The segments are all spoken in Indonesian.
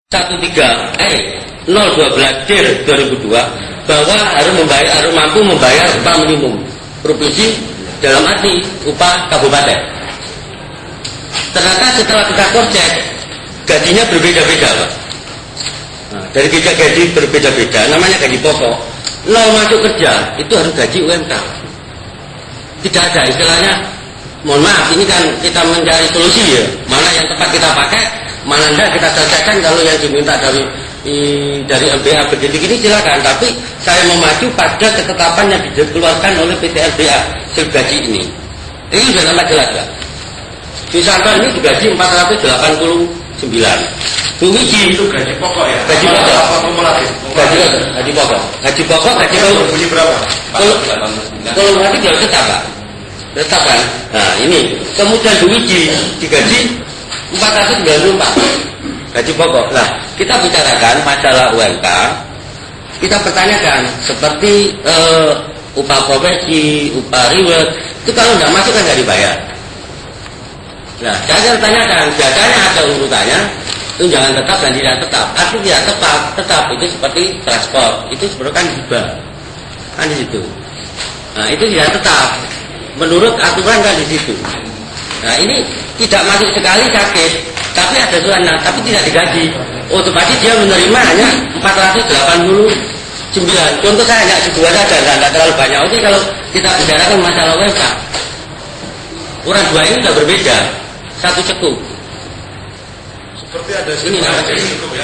012/2002 bahwa harus mampu membayar upah minimum provinsi dalam arti upah kabupaten. Ternyata setelah kita cross check gajinya berbeda-beda, Pak. Nah, dari gaji berbeda-beda, namanya gaji pokok. Nol masuk kerja itu harus gaji UMK. Tidak ada istilahnya. Mohon maaf, ini kan kita mencari solusi ya. Mana yang tepat kita pakai, mana enggak kita selesaikan. Kalau yang diminta dari MBA begini silakan. Tapi saya memacu pada ketetapan yang dikeluarkan oleh PT MBA gaji ini. Ini sudah nama jelas, Pak. Misalkan ini digaji 489. Bu Wiji itu gaji pokok ya? Gaji pokok. Gaji pokok. Bunyi berapa? Kalau nanti dia tetap, Pak. Tetap kan? Nah ini. Kemudian Bu Wiji digaji 494. Gaji pokok. Nah kita bicarakan masalah UMK. Kita pertanyakan seperti upah profesi, upah reward. Itu kalau nggak masuk kan nggak dibayar. Nah, saya tanyakan, biasanya ada urutannya, tunjangan tetap dan tidak tetap. Artinya tetap itu seperti transport, itu sebenarnya kan hibah, kan di situ. Nah, itu tidak tetap, menurut aturan kan di situ. Nah, ini tidak masuk sekali sakit, tapi ada suratnya, tapi tidak digaji. Otomatis dia menerima hanya 489. Contoh saya hanya dua saja, tidak terlalu banyak. Oke, kalau kita bicarakan masalah UMK, ukuran dua ini sudah berbeda. Satu cekuk. Seperti ada sini nama ya.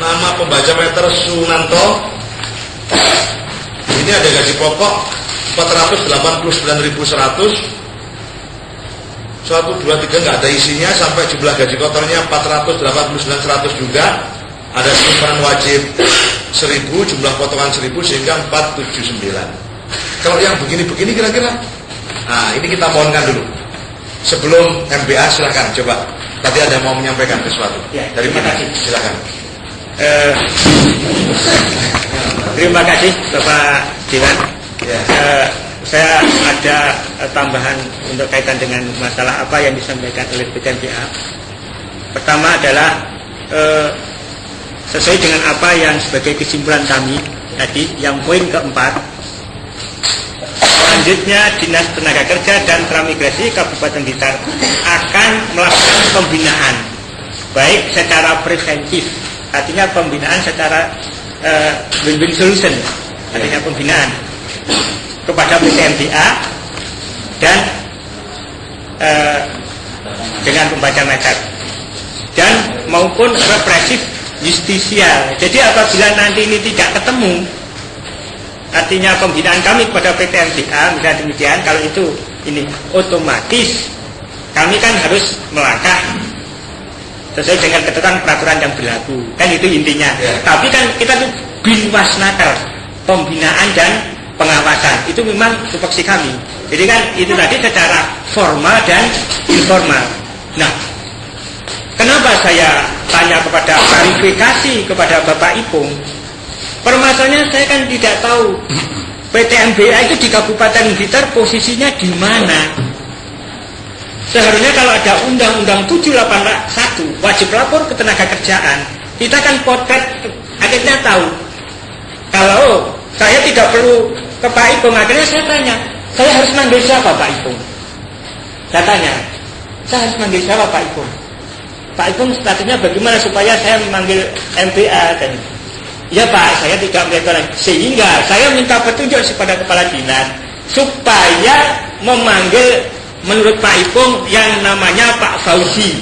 Nama pembaca meter Sunanto. Ini ada gaji pokok 489.100. 1, 2, 3 nggak ada isinya sampai jumlah gaji kotornya 489.100 juga. Ada simpanan wajib 1.000, jumlah potongan 1.000 sehingga 479. Kalau yang begini-begini kira-kira, nah ini kita mohonkan dulu. Sebelum MBA silakan coba. Tadi ada mau menyampaikan sesuatu. Ya, dari mana? Silakan. Terima kasih Bapak Dewan. Ya. Saya ada tambahan untuk kaitan dengan masalah apa yang disampaikan oleh PT MBA. Pertama adalah sesuai dengan apa yang sebagai kesimpulan kami tadi, yang poin keempat. Selanjutnya Dinas Tenaga Kerja dan Transmigrasi Kabupaten Blitar akan melakukan pembinaan baik secara preventif, artinya pembinaan secara win-win solution, artinya pembinaan kepada PT MBA dan dengan pembaca meter, dan maupun represif justisial. Jadi apabila nanti ini tidak ketemu, artinya pembinaan kami kepada PT MBA, misalnya demikian, kalau itu ini otomatis kami kan harus melangkah sesuai dengan ketentuan peraturan yang berlaku, kan itu intinya. Ya. Tapi kan kita tuh binwasnaker, pembinaan dan pengawasan itu memang tupoksi kami. Jadi kan itu tadi secara formal dan informal. Nah, kenapa saya tanya kepada klarifikasi kepada Bapak Ipung? Permasalahannya saya kan tidak tahu PT MBA itu di Kabupaten Blitar posisinya di mana. Seharusnya kalau ada Undang-Undang 781 wajib lapor ke tenaga kerjaan, kita kan potret akhirnya tahu. Kalau saya tidak perlu ke Pak Ipung, akhirnya saya tanya, saya harus manggil siapa Pak Ipung? Saya tanya, saya harus manggil siapa Pak Ipung? Pak Ipung statusnya bagaimana supaya saya memanggil MBA? Dan ya Pak, saya tidak melihat lagi. Sehingga saya minta petunjuk kepada kepala dinas supaya memanggil menurut Pak Ipung yang namanya Pak Fauzi.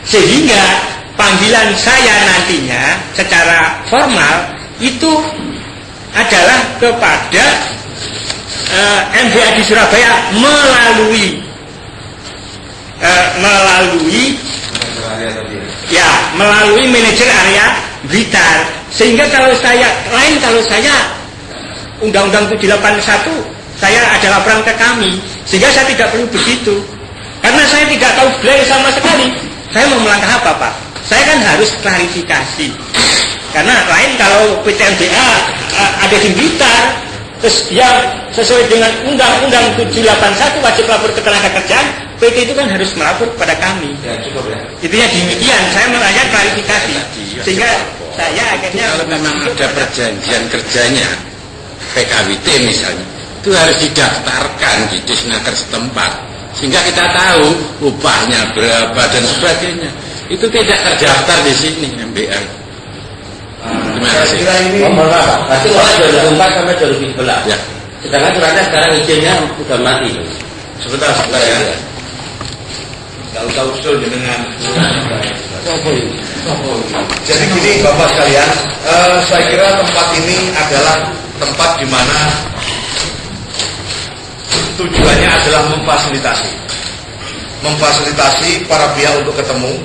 Sehingga panggilan saya nantinya secara formal itu adalah kepada MBA di Surabaya melalui manajer area Blitar. Sehingga kalau saya Undang-Undang 781 saya ada laporan ke kami, sehingga saya tidak perlu begitu, karena saya tidak tahu blank sama sekali. Saya mau melangkah apa Pak? Saya kan harus klarifikasi, karena lain kalau PT MBA ada di Blitar, terus yang sesuai dengan Undang-Undang 781 wajib lapor ke tenaga kerjaan, PT itu kan harus melapor kepada kami. Ya cukup ya. Intinya demikian, saya menanya klarifikasi. Sehingga saya akhirnya kalau memang ada perjanjian kerjanya PKWT misalnya, itu harus didaftarkan di Disnaker setempat sehingga kita tahu upahnya berapa dan sebagainya. Itu tidak terdaftar di sini MBA. Terima Saya kasih. kira ini Mohon maaf, berarti mulai 2004 sampai 2011. Ya. Sedangkan suratnya sekarang izinnya sudah mati. sebentar ya. Kalau tahu usul dengan jadi gini Bapak sekalian, saya kira tempat ini adalah tempat di mana tujuannya adalah memfasilitasi para pihak untuk ketemu,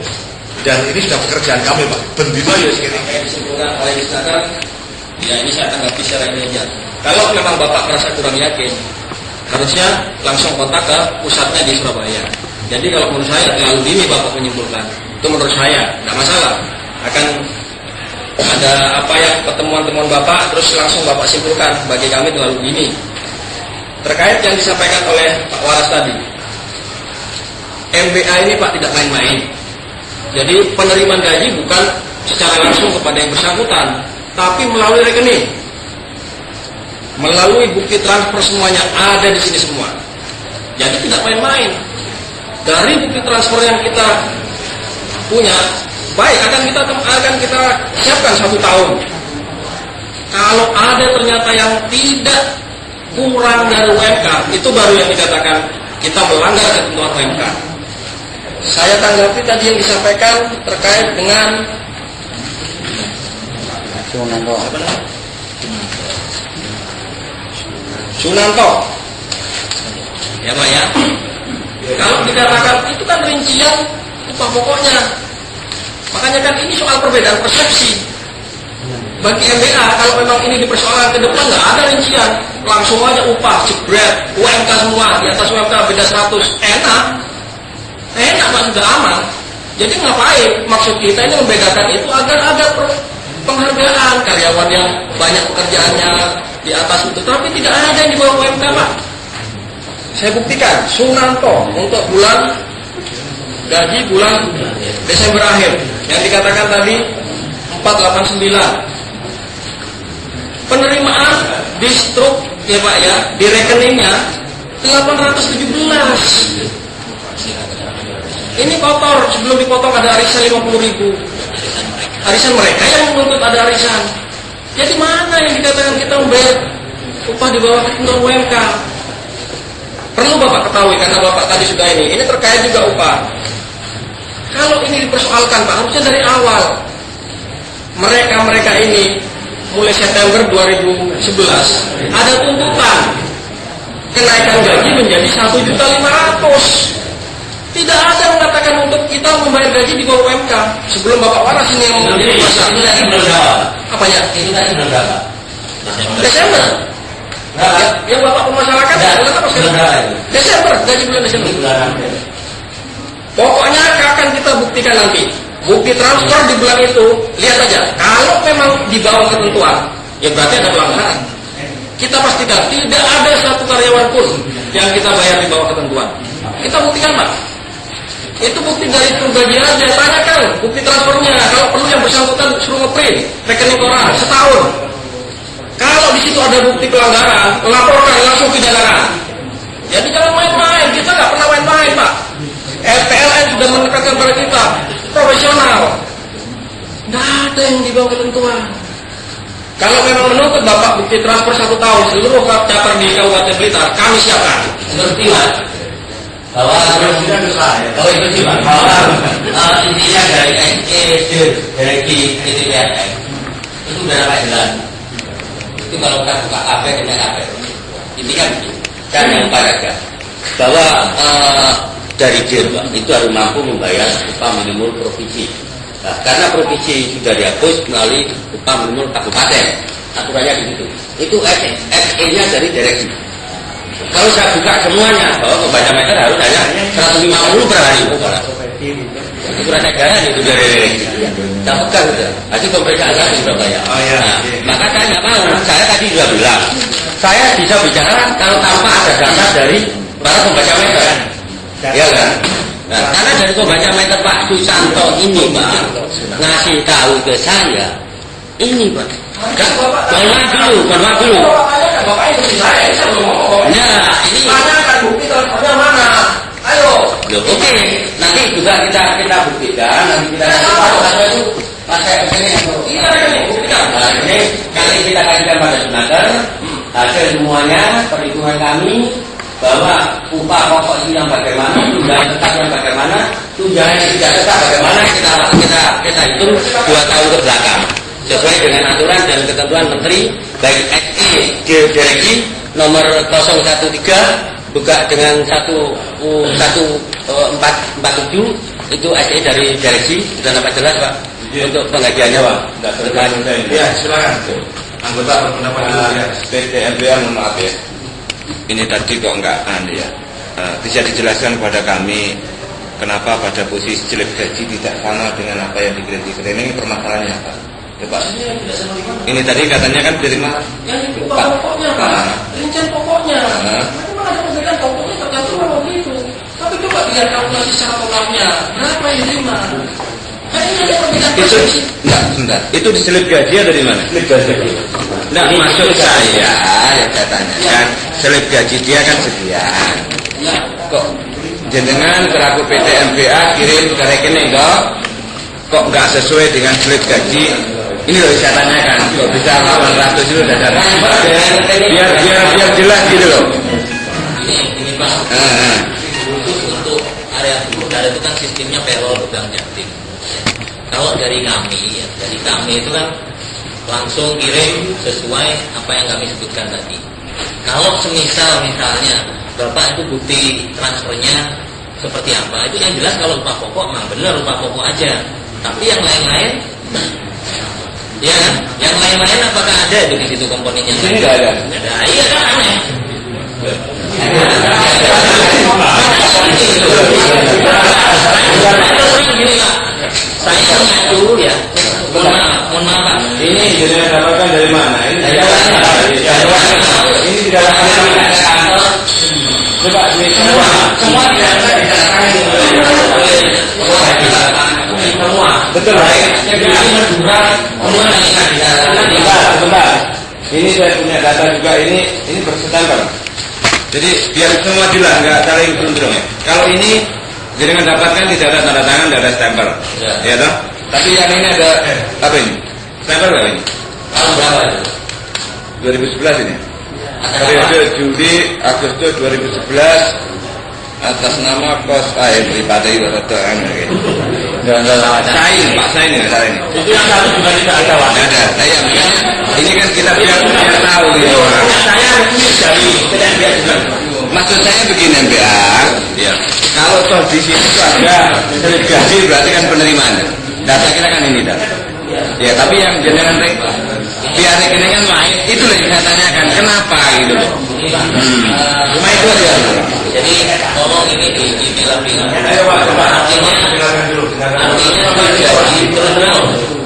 dan ini sudah pekerjaan kami Pak. Bendino ya segini. Disimpulkan oleh Disnaker, ya ini saya tanggapi secara ini aja. Kalau memang Bapak merasa kurang yakin, harusnya langsung kontak ke pusatnya di Surabaya. Jadi kalau menurut saya terlalu dini Bapak menyimpulkan. Itu menurut saya, tidak masalah. Akan ada apa ya pertemuan-temuan Bapak, terus langsung Bapak simpulkan. Bagi kami terlalu dini. Terkait yang disampaikan oleh Pak Waras tadi, MBA ini Pak tidak main-main. Jadi penerimaan gaji bukan secara langsung kepada yang bersangkutan, tapi melalui rekening, melalui bukti transfer, semuanya ada di sini semua. Jadi tidak main-main. Dari bukti transfer yang kita punya, baik akan kita siapkan 1 tahun. Kalau ada ternyata yang tidak kurang dari UMK, itu baru yang dikatakan kita melanggar ketentuan UMK. Saya tanggapi tadi yang disampaikan terkait dengan Sunanto, ya Pak ya. Kalau dikatakan itu kan rincian upah pokoknya, makanya kan ini soal perbedaan persepsi. Bagi MBA kalau memang ini dipersoalkan ke depan nggak ada rincian, langsung aja upah jebret, UMK semua, di atas UMK beda 100, enak Pak, sudah aman. Jadi ngapain? Maksud kita ini membedakan itu agar ada penghargaan karyawan yang banyak pekerjaannya di atas itu, tapi tidak ada yang di bawah UMK Pak. Saya buktikan Sunanto untuk gaji bulan Desember akhir yang dikatakan tadi 489, penerimaan di struk ya Pak ya, di rekeningnya 817. Ini kotor, sebelum dipotong ada arisan 50.000. Arisan mereka yang menuntut ada arisan. Jadi mana yang dikatakan kita membayar upah di bawah ketentuan UMK? Perlu Bapak ketahui karena Bapak tadi sudah ini terkait juga upah. Kalau ini dipersoalkan Pak, harusnya dari awal. Mereka ini mulai September 2011 ada tuntutan kenaikan gaji menjadi 1.500.000. Tidak ada yang mengatakan untuk kita membayar gaji di bawah UMK. Sebelum Bapak Waras ini yang menjadi masalah. Itu tadi belum jawab. Apanya? Itu tadi belum jawab. Desember. Yang Bapak permasalahkan bulan apa sekarang? Desember, gaji bulan Desember. Pokoknya akan kita buktikan nanti. Bukti transfer di bulan itu, lihat aja. Kalau memang di bawah ketentuan, ya berarti ada pelanggaran. Kita pastikan tidak ada satu karyawan pun yang kita bayar di bawah ketentuan. Kita buktikan Pak. Itu bukti dari gaji aja, tanyakan bukti transfernya. Kalau perlu yang bersangkutan suruh ngeprint rekening koran setahun. Kalau di situ ada bukti pelanggaran, laporkan langsung pidanakan. Jadi jangan main-main, kita nggak pernah main-main Pak. PLN sudah menekankan pada kita profesional. Nggak ada yang di bawah ketentuan. Kalau memang menuntut Bapak bukti transfer 1 tahun seluruh cabang di Kabupaten Blitar, kami siapkan. Ngerti Mas? Bahwa oh itu sih Mas, bahwa intinya dari dari PLN itu udah namanya jelas. Itu kalau kita buka AP dengan AP, intinya begini. Dan yang pada bahwa dari DIR Pak, itu harus mampu membayar upah minimum provinsi. Nah, karena provinsi sudah dihapus melalui upah minimum kabupaten, aturannya begitu. Itu SE-nya dari direksi. Kalau saya buka semuanya, bahwa pembaca meter harus hanya 150 per hari. Ukuran negara itu dari direksi. Saya pegang sudah. Hasil pemeriksaan saya di Surabaya. Oh, iya. Nah, maka saya nggak mau. Saya tadi sudah bilang, saya bisa bicara kalau tanpa ada data dari para pembaca meter. Ya kan? Nah, karena dari pembaca meter Pak Susanto ini Pak ngasih tahu ke saya ini Pak. Bahwa dulu. Bapak itu saya belum ngomong. Nah, ini tanyakan bukti transfernya mana? Ayo. Loh, oke, nanti juga kita buktikan, nanti kita itu pakai ini. Ini buktikan. Nah, ini kali kita kajikan pada Sunaker, hasil semuanya perhitungan kami bahwa upah pokok ini yang bagaimana, tunjangan tetap yang bagaimana, tunjangan yang tidak tetap bagaimana kita hitung 2 tahun ke belakang sesuai dengan aturan dan ketentuan Menteri baik SE Direksi nomor 013 juga dengan 1447 itu SE dari Direksi sudah nampak jelas Pak untuk penggajiannya Pak. Ya silakan anggota berpendapat dulu ya. PT MBA mohon maaf ya. Ini tadi kok enggak ya. Bisa dijelaskan kepada kami kenapa pada posisi slip gaji tidak sama dengan apa yang dikritik. Ini permasalahannya apa? Coba. Ini tadi katanya kan dari mana? Yang itu pokoknya Pak. Rincian pokoknya. Memang ada perbedaan pokoknya tergantung kalau begitu. Tapi coba lihat kalkulasi secara totalnya. Berapa yang terima? Ini ada perbedaan Itu enggak, sebentar. Itu di slip gaji atau di mana? Slip gaji. Nah, maksud saya yang saya tanyakan, slip gaji dia kan sekian. Ya. Kok jenengan selaku PT MBA kirim ke rekening kok nggak sesuai dengan slip gaji? Ini loh saya tanyakan, kok bisa 800 itu udah ada. Biar jelas gitu loh. Ini Pak. Khusus untuk area sementara itu kan sistemnya payroll pegang Jatim. Kalau dari kami itu kan langsung kirim sesuai apa yang kami sebutkan tadi. Kalau misalnya Bapak itu bukti transfernya seperti apa, itu yang jelas kalau upah pokok memang benar upah pokok aja. Tapi yang lain-lain, ya kan? Yang lain-lain apakah ada itu di situ komponennya? Ini nggak ada. Ada, iya kan aneh. Saya mengaku ya. Mohon maaf Pak. Ini jenengan dapatkan dari mana? Ini tidak kantor. Coba Semua tidak ada di semua. Betul. Sebentar. Ini saya punya data juga ini berstempel. Jadi biar semua jelas, nggak saling beruntung ya. Kalau ini jenengan dapatkan tidak ada tanda tangan, tidak ada stempel, ya toh? Tapi yang ini ada apa ini? Stempel nggak ini? Tahun berapa itu? 2011 ini. Periode Juli Agustus 2011 atas nama Kos Pribadi Rotoan gitu. Sain, Pak Sain nggak salah ini. Itu yang satu juga tidak ada Pak. Tidak ada. Nah, ya, ini kan kita biar tahu gitu. Saya dari PTNBA juga. Maksud saya begini MBA, ya. Kalau toh di sini itu ada slip gaji berarti kan penerimaan. Data kita kan ini data. Ya, tapi yang jenengan biar rekening kan lain, itu yang saya tanyakan kenapa gitu loh. Cuma itu aja. Jadi tolong ini di email. Ayo Pak, Artinya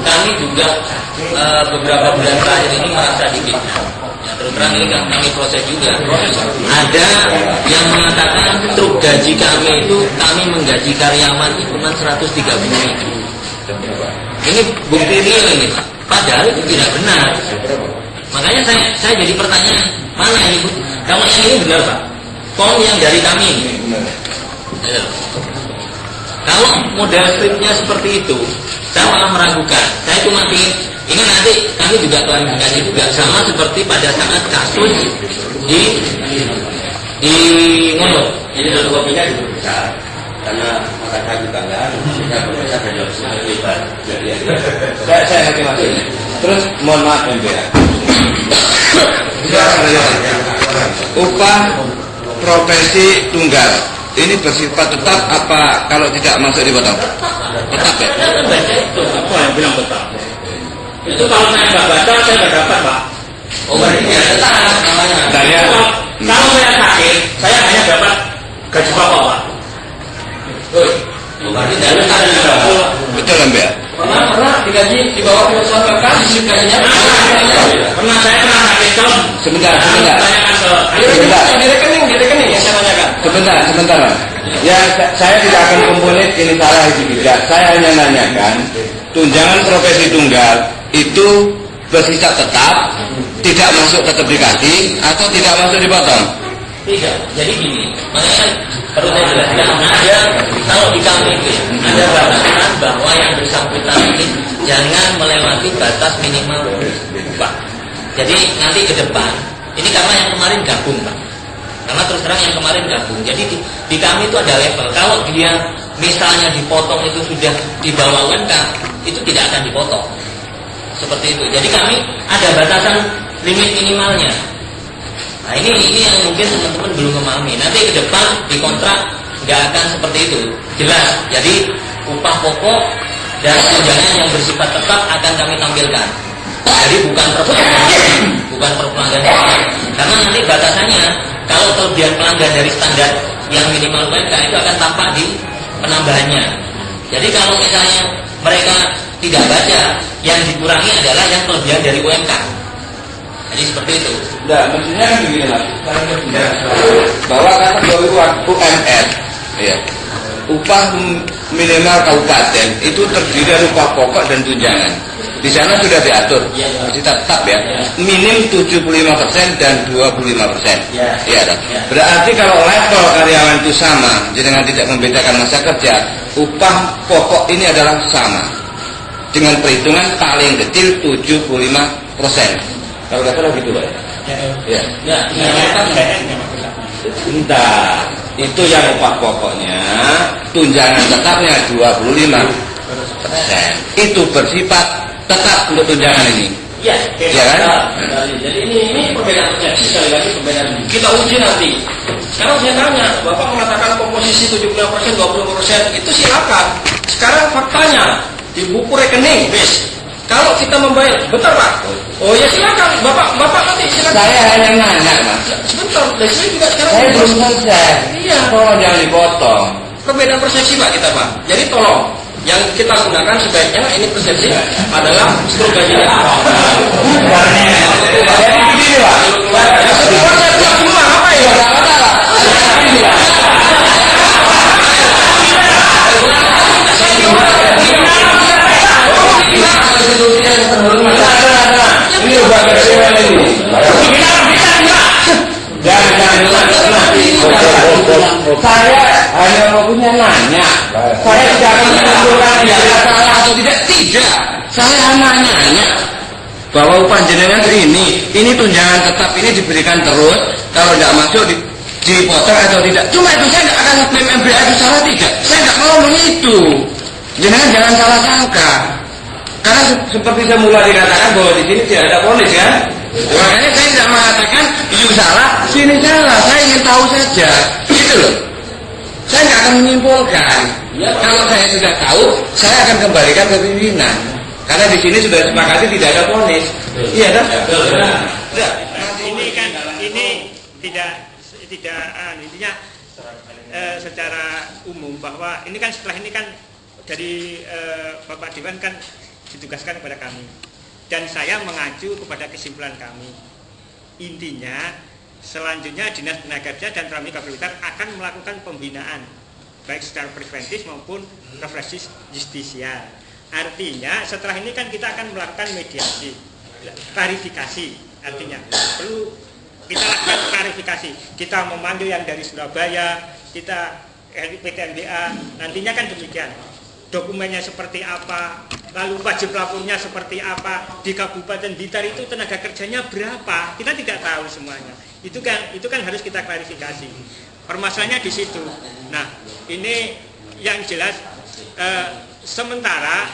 kami juga beberapa bulan terakhir ini merasa difitnah. Terus terang ini kan kami proses juga. Ada yang mengatakan truk gaji kami itu kami menggaji karyawan itu cuma 130.000. Ini bukti real ini Pak. Padahal itu tidak benar. Makanya saya jadi pertanyaan, mana ini Bu? Kalau yang ini benar Pak. Form yang dari kami ini. Kalau model stripnya seperti itu, saya malah meragukan. Saya cuma ingin ini nanti kami juga klarifikasi juga sama seperti pada saat kasus di Ngono. Jadi satu kopinya juga bisa karena mereka juga kan bisa berlebat. Saya ngerti maksudnya. Terus mohon maaf MBA. Upah profesi tunggal ini bersifat tetap apa kalau tidak masuk dipotong? Tetap ya? Apa yang bilang tetap? Itu kalau saya nggak baca, saya nggak dapat Pak. Oh berarti ya tetap namanya. Saya Kalau saya sakit, saya hanya dapat gaji pokok Pak. Berarti dari ada betul MBA. pernah digaji di bawah perusahaan berkas gajinya Pernah saya pernah sakit, kalau Sebentar. Tanyakan di rekening yang saya tanyakan. Sebentar. Ya, saya tidak akan komponen ini salah itu tidak. Saya hanya nanyakan tunjangan profesi tunggal itu bersifat tetap, tidak masuk tetap dikasih atau tidak masuk dipotong. Tidak. Jadi gini, makanya kan perlu saya jelaskan. Ada kalau di kami itu ada batasan bahwa yang bersangkutan ini jangan melewati batas minimal upah. Jadi nanti ke depan, ini karena yang kemarin gabung Pak. Karena terus terang yang kemarin gabung. Jadi di kami itu ada level. Kalau dia misalnya dipotong itu sudah di bawah UMK, itu tidak akan dipotong. Seperti itu. Jadi kami ada batasan limit minimalnya. Nah ini yang mungkin teman-teman belum memahami. Nanti ke depan di kontrak nggak akan seperti itu. Jelas. Jadi upah pokok dan tunjangan yang bersifat tetap akan kami tampilkan. Jadi bukan per pelanggan. Karena nanti batasannya kalau kelebihan pelanggan dari standar yang minimal UMK itu akan tampak di penambahannya. Jadi kalau misalnya mereka tidak baca, yang dikurangi adalah yang kelebihan dari UMK. Jadi seperti itu. Nah, maksudnya kan begini Mas. Bahwa kategori UMR, ya, upah minimal kabupaten itu terdiri dari upah pokok dan tunjangan. Di sana sudah diatur, masih tetap ya, minim 75% dan 25%. Iya dong. Berarti kalau level karyawan itu sama, dengan tidak membedakan masa kerja, upah pokok ini adalah sama. Dengan perhitungan paling kecil 75%. Kalau nggak salah gitu Pak. Ya. Bentar, itu yang upah pokoknya, tunjangan tetapnya 25%. Itu bersifat tetap untuk tunjangan ini. Iya, kan? Jadi ini perbedaan persepsi, sekali lagi perbedaan. Kita uji nanti. Sekarang saya tanya, Bapak mengatakan komposisi 75%, 20%, itu silakan. Sekarang faktanya di buku rekening, kalau kita membayar, bentar Pak. Oh ya silakan, Bapak nanti silakan. Saya hanya nanya Mas. Sebentar, dari sini juga sekarang. Saya belum selesai. Iya. Tolong jangan dipotong. Perbedaan persepsi Pak kita Pak. Jadi tolong. Yang kita gunakan sebaiknya ini persepsi adalah struktur gajinya. Jadi begini Pak. Ya semua saya bilang semua apa ya? Ini ubah kecewa ini. Saya hanya punya nanya. Saya tidak akan menentukan tidak salah atau tidak. Tidak. Saya hanya nanya bahwa upah jenengan ini tunjangan tetap ini diberikan terus. Kalau tidak masuk dipotong atau tidak. Cuma itu saya tidak akan klaim MBA itu salah tidak. Saya tidak mau ngomong itu. Jenengan jangan salah sangka. Karena seperti saya mulai dikatakan bahwa di sini tidak ada ponis kan. Makanya saya tidak mengatakan itu salah, sini salah. Saya ingin tahu saja, gitu loh. Saya nggak akan menyimpulkan. Kalau saya sudah tahu, saya akan kembalikan ke pimpinan. Karena di sini sudah sepakati tidak ada ponis. Iya kan? Ini kan tidak intinya secara umum bahwa ini kan setelah ini kan dari Bapak Dewan kan ditugaskan kepada kami. Dan saya mengacu kepada kesimpulan kami. Intinya, selanjutnya Dinas Tenaga Kerja dan Pramuka Militer akan melakukan pembinaan, baik secara preventif maupun represif justisial. Artinya, setelah ini kan kita akan melakukan mediasi, klarifikasi. Artinya, perlu kita lakukan klarifikasi. Kita memanggil yang dari Surabaya, kita PT MBA, nantinya kan demikian. Dokumennya seperti apa, lalu wajib lapornya seperti apa, di Kabupaten Blitar itu tenaga kerjanya berapa, kita tidak tahu semuanya. Itu kan harus kita klarifikasi. Permasalahannya di situ. Nah, ini yang jelas sementara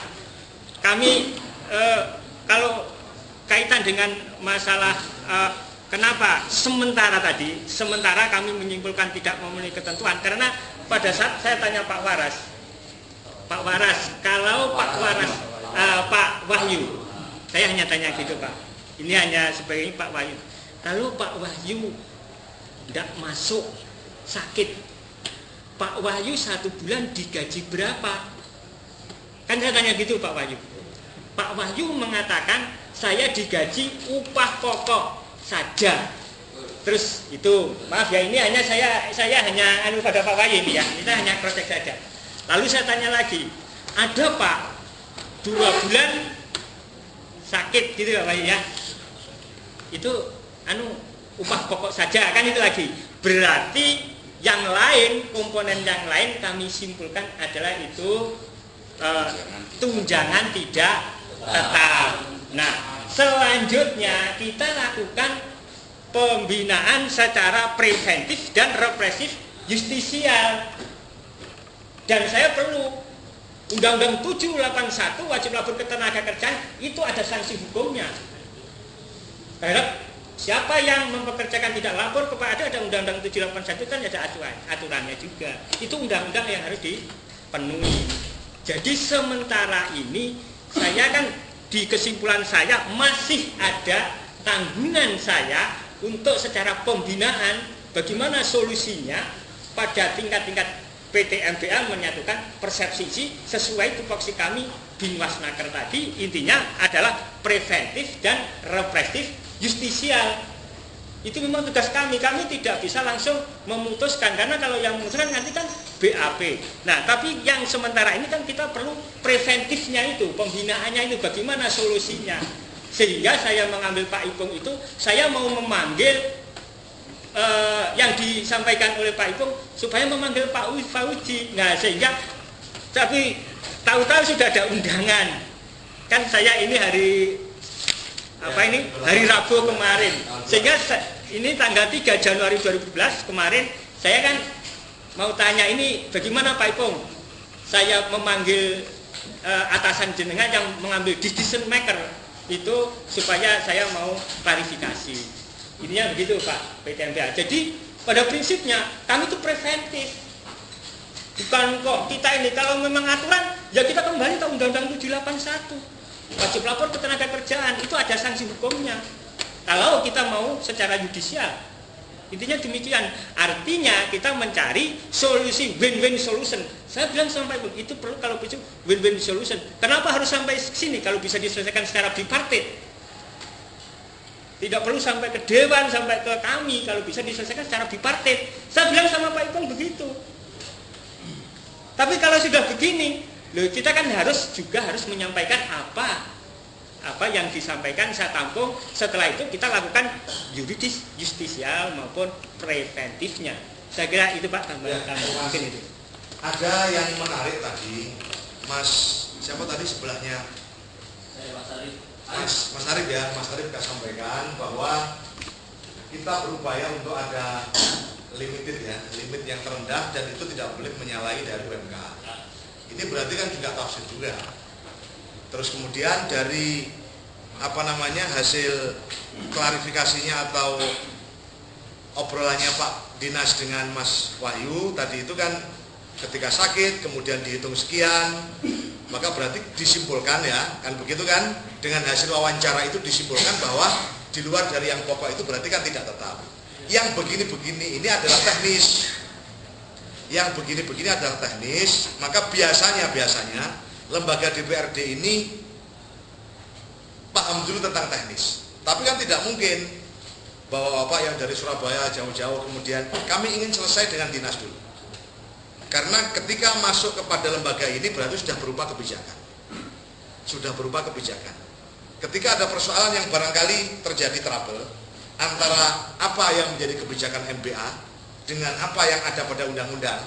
kami kalau kaitan dengan masalah kenapa sementara kami menyimpulkan tidak memenuhi ketentuan karena pada saat saya tanya Pak Waras, kalau Pak Wahyu, saya hanya tanya gitu Pak. Ini hanya sebagai Pak Wahyu. Kalau Pak Wahyu tidak masuk sakit, Pak Wahyu 1 bulan digaji berapa? Kan saya tanya gitu Pak Wahyu. Pak Wahyu mengatakan saya digaji upah pokok. saja. Terus itu, maaf ya, ini hanya saya hanya pada Pak Wahyu ini ya, kita hanya cross check saja. Lalu saya tanya lagi, ada Pak 2 bulan sakit gitu Pak Wahyu ya, itu upah pokok saja kan itu lagi. Berarti yang lain, komponen yang lain kami simpulkan adalah itu tunjangan tidak tetap. Nah, selanjutnya kita lakukan pembinaan secara preventif dan represif justisial. Dan saya perlu Undang-Undang 781 wajib lapor ketenagakerjaan itu ada sanksi hukumnya. Karena siapa yang mempekerjakan tidak lapor kepada ada Undang-Undang 781 kan ada aturannya juga. Itu undang-undang yang harus dipenuhi. Jadi sementara ini saya kan di kesimpulan saya masih ada tanggungan saya untuk secara pembinaan bagaimana solusinya pada tingkat-tingkat PT MBA menyatukan persepsi sesuai tupoksi kami Binwasnaker tadi, intinya adalah preventif dan represif justisial. Itu memang tugas kami tidak bisa langsung memutuskan, karena kalau yang memutuskan nanti kan BAP. Nah, tapi yang sementara ini kan kita perlu preventifnya itu, pembinaannya itu, bagaimana solusinya. Sehingga saya mengambil Pak Ipung itu, saya mau memanggil yang disampaikan oleh Pak Ipung supaya memanggil Pak Uji. Nah, sehingga tapi tahu-tahu sudah ada undangan. Kan saya ini hari Rabu kemarin. Sehingga ini tanggal 3 Januari 2011 kemarin saya kan mau tanya ini bagaimana Pak Ipung? Saya memanggil atasan jenengan yang mengambil decision maker itu supaya saya mau klarifikasi. Ininya begitu Pak PT MBA. Jadi pada prinsipnya kami itu preventif. Bukan kok kita ini kalau memang aturan ya kita kembali ke Undang-Undang 781. Wajib lapor ketenagakerjaan itu ada sanksi hukumnya. Kalau kita mau secara yudisial. Intinya demikian. Artinya kita mencari solusi win-win solution. Saya bilang sampai itu perlu kalau bisa win-win solution. Kenapa harus sampai sini kalau bisa diselesaikan secara bipartit? Tidak perlu sampai ke dewan, sampai ke kami kalau bisa diselesaikan secara bipartit. Saya bilang sama Pak Ipung begitu. Tapi kalau sudah begini, kita kan harus menyampaikan apa yang disampaikan saya tampung. Setelah itu kita lakukan yuridis, justisial maupun preventifnya. Saya kira itu Pak tambahan mungkin itu. Ada yang menarik tadi, Mas siapa tadi sebelahnya? Mas Arif ya, Mas Arif sudah sampaikan bahwa kita berupaya untuk ada limit yang terendah dan itu tidak boleh menyalahi dari UMK. Ini berarti kan juga tafsir juga. Terus kemudian dari hasil klarifikasinya atau obrolannya Pak Dinas dengan Mas Wahyu tadi itu kan ketika sakit kemudian dihitung sekian, maka berarti disimpulkan ya, kan begitu kan, dengan hasil wawancara itu disimpulkan bahwa di luar dari yang pokok itu berarti kan tidak tetap. Yang begini-begini ini adalah teknis. Yang begini-begini adalah teknis, maka biasanya lembaga DPRD ini paham dulu tentang teknis. Tapi kan tidak mungkin bahwa Bapak yang dari Surabaya jauh-jauh kemudian kami ingin selesai dengan dinas dulu. Karena ketika masuk kepada lembaga ini berarti sudah berupa kebijakan. Ketika ada persoalan yang barangkali terjadi trouble antara apa yang menjadi kebijakan MBA dengan apa yang ada pada undang-undang.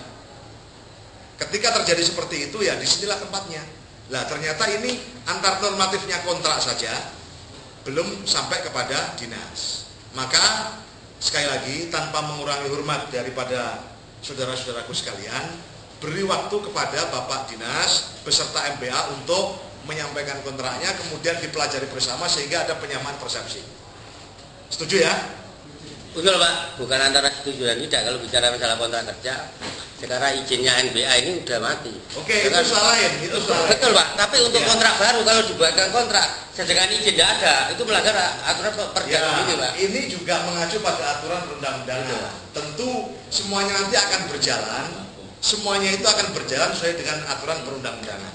Ketika terjadi seperti itu ya disinilah tempatnya. Lah ternyata ini antar normatifnya kontrak saja belum sampai kepada dinas. Maka sekali lagi tanpa mengurangi hormat daripada saudara-saudaraku sekalian, beri waktu kepada Bapak Dinas beserta MBA untuk menyampaikan kontraknya, kemudian dipelajari bersama sehingga ada penyamaan persepsi. Setuju ya? Betul Pak, bukan antara setuju dan tidak. Kalau bicara masalah kontrak kerja, sekarang izinnya NBA ini udah mati. Oke, itu salah ya, itu salah. Betul Pak, tapi untuk kontrak baru kalau dibuatkan kontrak sedangkan izin tidak ada, itu melanggar aturan perjalanan ini Pak. Ini juga mengacu pada aturan perundang-undangan. Tentu semuanya nanti akan berjalan, semuanya itu akan berjalan sesuai dengan aturan perundang-undangan.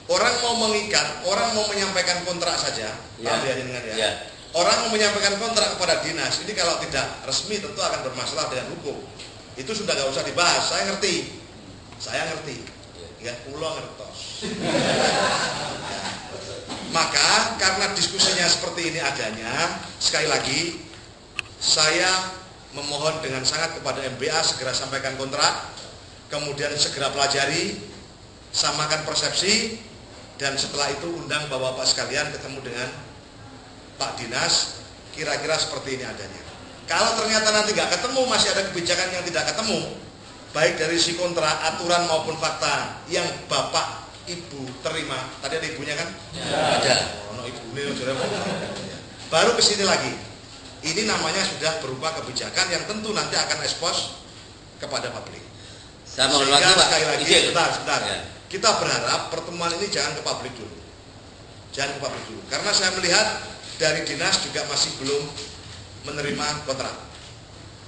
Orang mau mengikat, orang mau menyampaikan kontrak saja, paham ya dengan ya. orang mau menyampaikan kontrak kepada dinas, ini kalau tidak resmi tentu akan bermasalah dengan hukum. Itu sudah nggak usah dibahas, saya ngerti, ya, pulau ngertos. Ya. Maka karena diskusinya seperti ini adanya, sekali lagi saya memohon dengan sangat kepada MBA segera sampaikan kontrak, kemudian segera pelajari, samakan persepsi, dan setelah itu undang bapak-bapak sekalian ketemu dengan Pak Dinas, kira-kira seperti ini adanya. Kalau ternyata nanti nggak ketemu, masih ada kebijakan yang tidak ketemu, baik dari si kontrak, aturan maupun fakta yang bapak ibu terima. Tadi ada ibunya kan? Ya. Ada. Oh, ibu ini baru kesini lagi. Ini namanya sudah berupa kebijakan yang tentu nanti akan ekspos kepada publik. Saya mohon Sehingga waktu, Pak. sekali lagi, Izin. sebentar. Ya. Kita berharap pertemuan ini jangan ke publik dulu. Jangan ke publik dulu. Karena saya melihat dari dinas juga masih belum menerima kontrak.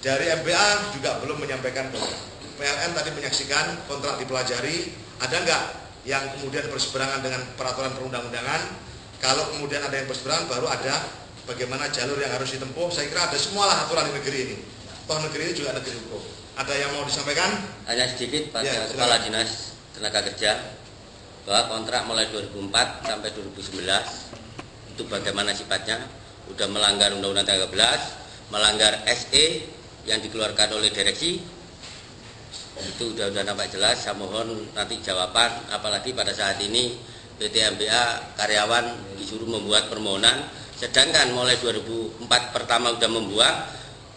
Dari MBA juga belum menyampaikan kontrak. PLN tadi menyaksikan kontrak dipelajari. Ada nggak yang kemudian berseberangan dengan peraturan perundang-undangan? Kalau kemudian ada yang berseberangan, baru ada bagaimana jalur yang harus ditempuh. Saya kira ada semualah aturan di negeri ini. Toh negeri ini juga negeri hukum. Ada yang mau disampaikan? Hanya sedikit pada Ya, Kepala Dinas Tenaga Kerja bahwa kontrak mulai 2004 sampai 2011 itu bagaimana sifatnya, udah melanggar Undang-Undang 13, melanggar SE yang dikeluarkan oleh direksi, itu udah nampak jelas. Saya mohon nanti jawaban, apalagi pada saat ini PT MBA karyawan disuruh membuat permohonan, sedangkan mulai 2004 pertama udah membuat,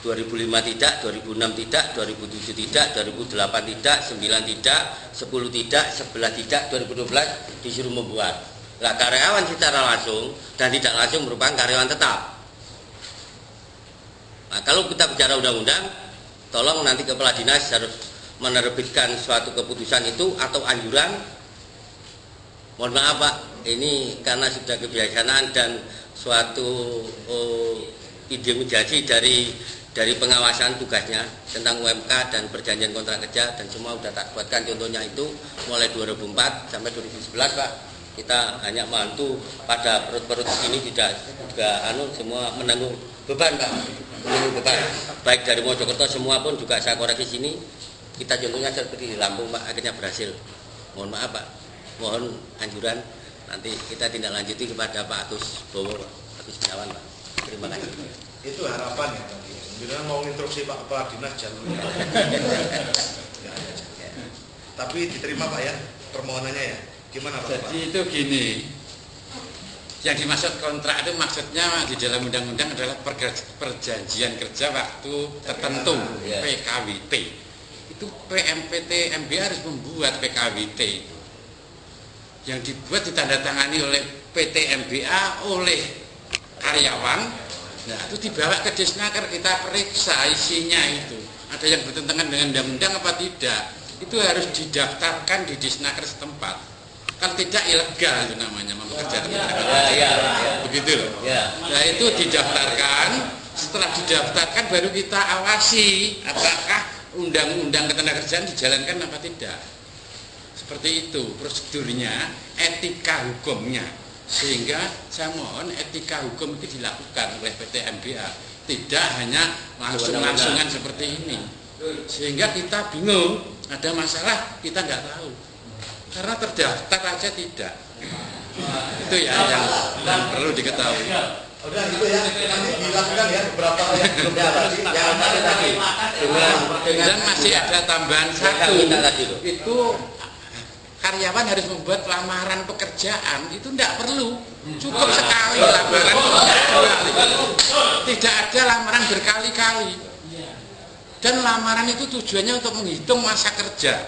2005 tidak, 2006 tidak, 2007 tidak, 2008 tidak, 9 tidak, 10 tidak, 11 tidak, 2012 disuruh membuat. Nah, karyawan secara langsung dan tidak langsung merupakan karyawan tetap. Nah, kalau kita bicara undang-undang, tolong nanti Kepala Dinas harus menerbitkan suatu keputusan itu atau anjuran. Mohon maaf Pak, ini karena sudah kebiasaan dan suatu ideologi dari pengawasan tugasnya tentang UMK dan perjanjian kontrak kerja, dan semua sudah tak buatkan contohnya itu mulai 2004 sampai 2011 Pak. Kita hanya bantu pada perut-perut ini tidak juga semua menanggung beban Pak, menanggung beban. Baik dari Mojokerto semua pun juga saya koreksi sini. Kita contohnya seperti di Lampung Pak, akhirnya berhasil. Mohon maaf Pak, mohon anjuran nanti kita tindak lanjuti kepada Pak Agus Bowo, Pak Agus Gunawan Pak. Terima kasih. Itu harapan ya tadi. Sebenarnya mau instruksi Pak Kepala Dinas jalurnya. Tapi diterima Pak ya permohonannya ya. Gimana Pak? Jadi itu gini, yang dimaksud kontrak itu maksudnya di dalam undang-undang adalah perjanjian kerja waktu tertentu, Ya. PKWT. Itu PMPT MBA harus membuat PKWT yang dibuat ditandatangani oleh PT MBA oleh karyawan. Nah, itu dibawa ke Disnaker, kita periksa isinya itu. Ada yang bertentangan dengan undang-undang apa tidak? Itu harus didaftarkan di Disnaker setempat. Kalau tidak ilegal itu namanya mempekerjakan tenaga kerja. Begitu loh. Nah, itu didaftarkan. Setelah didaftarkan baru kita awasi apakah undang-undang ketenagakerjaan dijalankan apa tidak. Seperti itu prosedurnya, etika hukumnya. Sehingga saya mohon etika hukum itu dilakukan oleh PT MBA, tidak hanya langsung-langsungan seperti ini, sehingga kita bingung, ada masalah kita nggak tahu karena terdaftar aja tidak. Itu ya yang perlu diketahui. Udah gitu ya, nanti dilakukan ya beberapa yang belum tadi. Dan masih ada tambahan satu, itu karyawan harus membuat lamaran pekerjaan, itu tidak perlu, cukup sekali lamaran pekerjaan, tidak ada lamaran berkali-kali, dan lamaran itu tujuannya untuk menghitung masa kerja.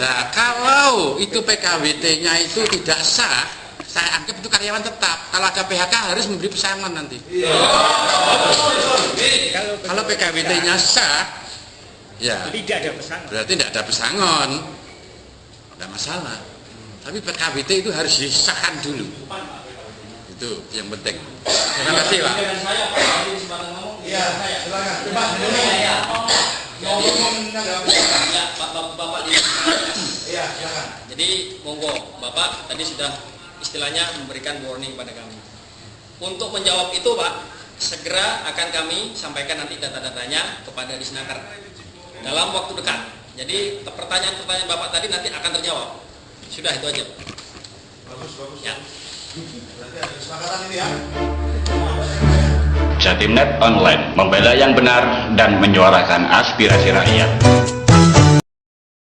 Nah, kalau itu PKWT-nya itu tidak sah, saya anggap itu karyawan tetap. Kalau ada PHK harus memberi pesangon nanti. Kalau PKWT-nya sah, ya, tidak ada pesangon. Berarti tidak ada pesangon, tidak masalah. Tapi PKWT itu harus disahkan dulu. Itu yang penting. Terima kasih Pak. Iya, silakan. Pak, Bapak Iya, silakan. Jadi monggo Bapak tadi sudah istilahnya memberikan warning pada kami. Untuk menjawab itu Pak, segera akan kami sampaikan nanti data-datanya kepada Disnaker dalam waktu dekat. Jadi pertanyaan-pertanyaan Bapak tadi nanti akan terjawab. Sudah, itu aja. Bagus. Ya. Berarti ada kesepakatan ini ya. Jatimnet Online, membela yang benar dan menyuarakan aspirasi rakyat.